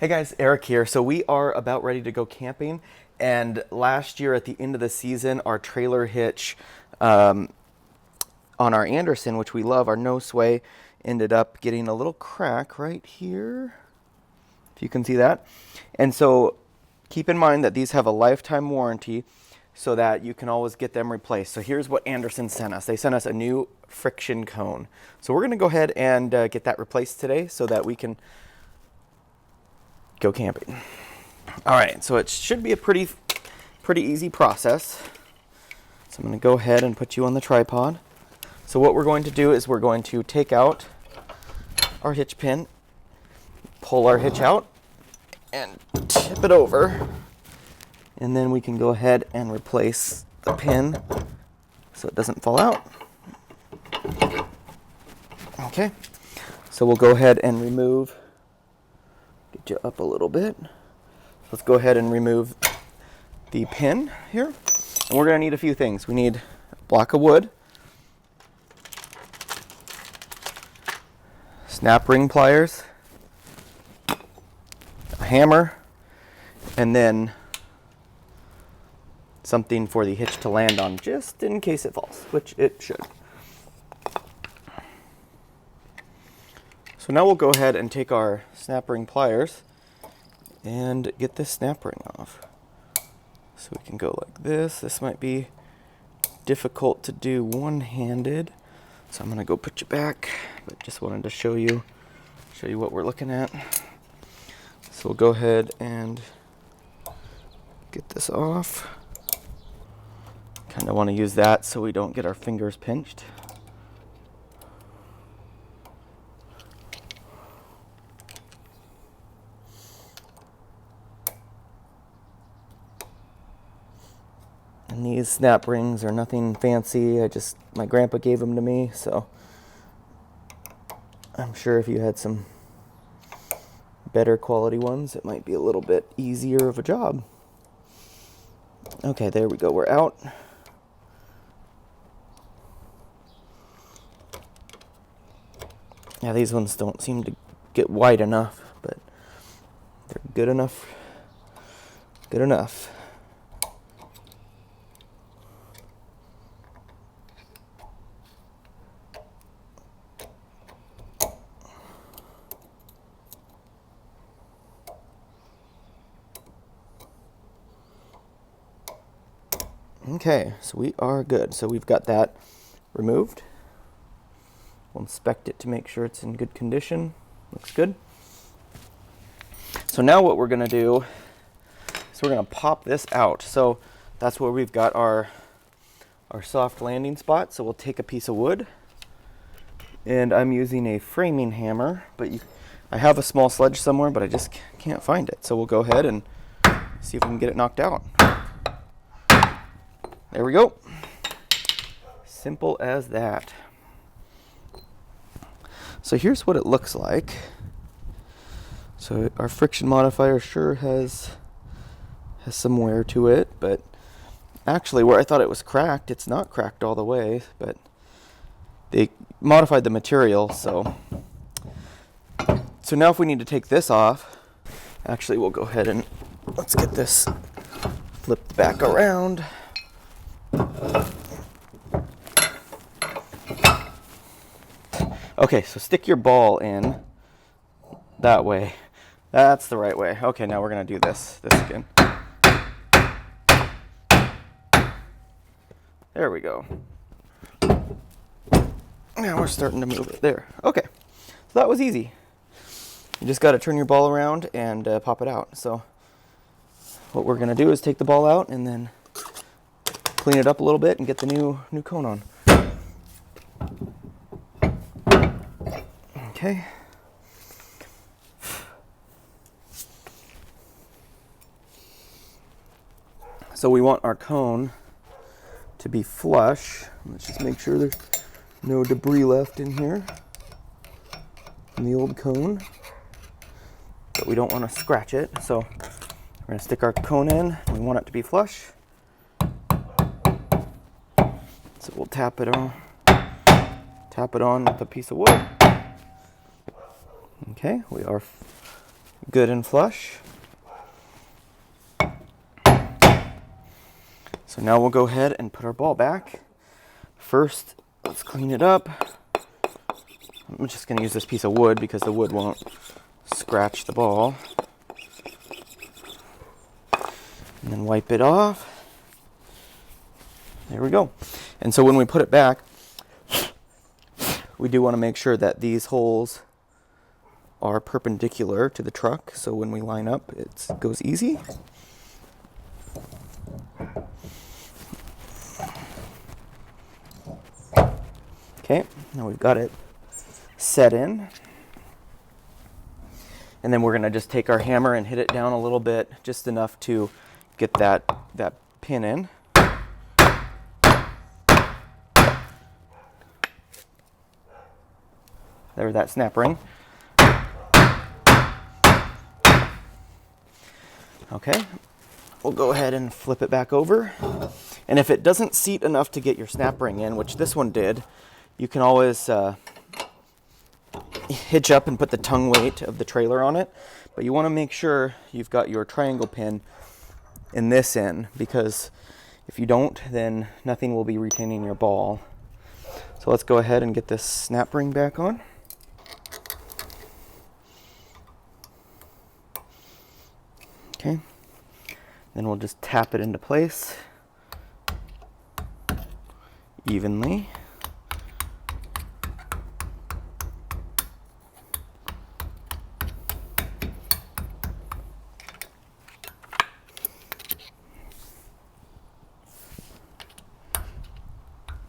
Hey guys, Eric here. So we are about ready to go camping, and last year at the end of the season, our trailer hitch on our Andersen, which we love, our no sway, ended up getting a little crack right here, if you can see that. And so keep in mind that these have a lifetime warranty so that you can always get them replaced. So here's what Andersen sent us. They sent us a new friction cone. So we're going to go ahead and get that replaced today so that we can go camping. All right, so it should be a pretty easy process. So I'm going to go ahead and put you on the tripod. So what we're going to do is we're going to take out our hitch pin, pull our hitch out, and tip it over. And then we can go ahead and replace the pin so it doesn't fall out. Okay, so we'll go ahead and remove, get you up a little bit. Let's go ahead and remove the pin here. And we're going to need a few things. We need a block of wood, snap ring pliers, a hammer, and then something for the hitch to land on just in case it falls, which it should. So now we'll go ahead and take our snap ring pliers and get this snap ring off. So we can go like this. This might be difficult to do one-handed, so I'm gonna go put you back, but just wanted to show you what we're looking at. So we'll go ahead and get this off. Kind of want to use that so we don't get our fingers pinched. And these snap rings are nothing fancy. My grandpa gave them to me, so I'm sure if you had some better quality ones, it might be a little bit easier of a job. Okay, there we go. We're out. Yeah, these ones don't seem to get wide enough, but they're good enough. Good enough. Okay, so we are good. So we've got that removed. We'll inspect it to make sure it's in good condition. Looks good. So now what we're gonna do is we're gonna pop this out. So that's where we've got our soft landing spot. So we'll take a piece of wood, and I'm using a framing hammer, but I have a small sledge somewhere, but I just can't find it. So we'll go ahead and see if we can get it knocked out. There we go. Simple as that. So here's what it looks like. So our friction modifier sure has some wear to it, but actually where I thought it was cracked, it's not cracked all the way, but they modified the material, so now if we need to take this off, actually we'll go ahead and let's get this flipped back around. Okay, so stick your ball in that way. That's the right way. Okay, now we're gonna do this again. There we go. Now we're starting to move it there. Okay, so that was easy. You just gotta turn your ball around and pop it out. So what we're gonna do is take the ball out and then clean it up a little bit and get the new cone on. Okay. So we want our cone to be flush. Let's just make sure there's no debris left in here in the old cone. But we don't want to scratch it, so we're going to stick our cone in. We want it to be flush. So we'll tap it on with a piece of wood. Okay, we good and flush. So now we'll go ahead and put our ball back. First, let's clean it up. I'm just going to use this piece of wood because the wood won't scratch the ball. And then wipe it off. There we go. And so when we put it back, we do want to make sure that these holes are perpendicular to the truck, so when we line up, it goes easy. Okay, now we've got it set in. And then we're going to just take our hammer and hit it down a little bit, just enough to get that pin in. There's that snap ring. Okay, we'll go ahead and flip it back over. And if it doesn't seat enough to get your snap ring in, which this one did, you can always hitch up and put the tongue weight of the trailer on it. But you want to make sure you've got your triangle pin in this end, because if you don't, then nothing will be retaining your ball. So let's go ahead and get this snap ring back on. Okay, then we'll just tap it into place evenly.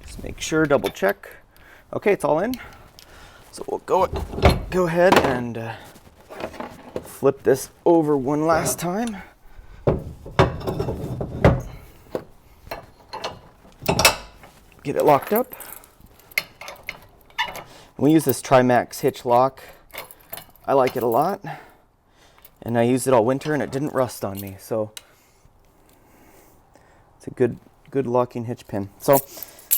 Just make sure, double check. Okay, it's all in. So we'll go ahead and flip this over one last time. Get it locked up. We use this Trimax hitch lock. I like it a lot. And I used it all winter and it didn't rust on me. So it's a good locking hitch pin. So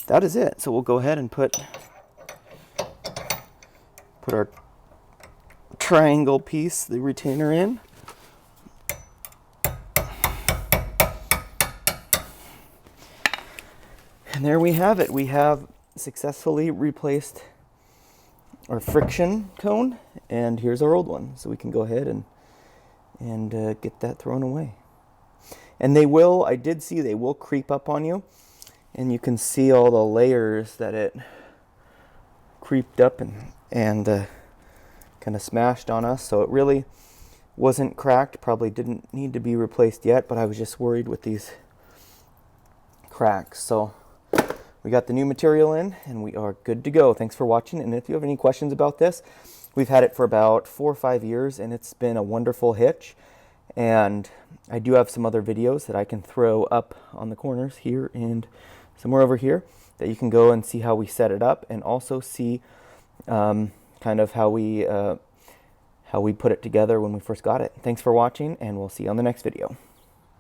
that is it. So we'll go ahead and put our triangle piece, the retainer, in. And there we have it. We have successfully replaced our friction cone, and here's our old one. So we can go ahead and get that thrown away. And they will, I did see they will creep up on you, and you can see all the layers that it creeped up and kind of smashed on us. So it really wasn't cracked, probably didn't need to be replaced yet, but I was just worried with these cracks. So we got the new material in and we are good to go. Thanks for watching, and if you have any questions about this, we've had it for about 4 or 5 years and it's been a wonderful hitch. And I do have some other videos that I can throw up on the corners here and somewhere over here that you can go and see how we set it up, and also see kind of how we put it together when we first got it. Thanks for watching, and we'll see you on the next video.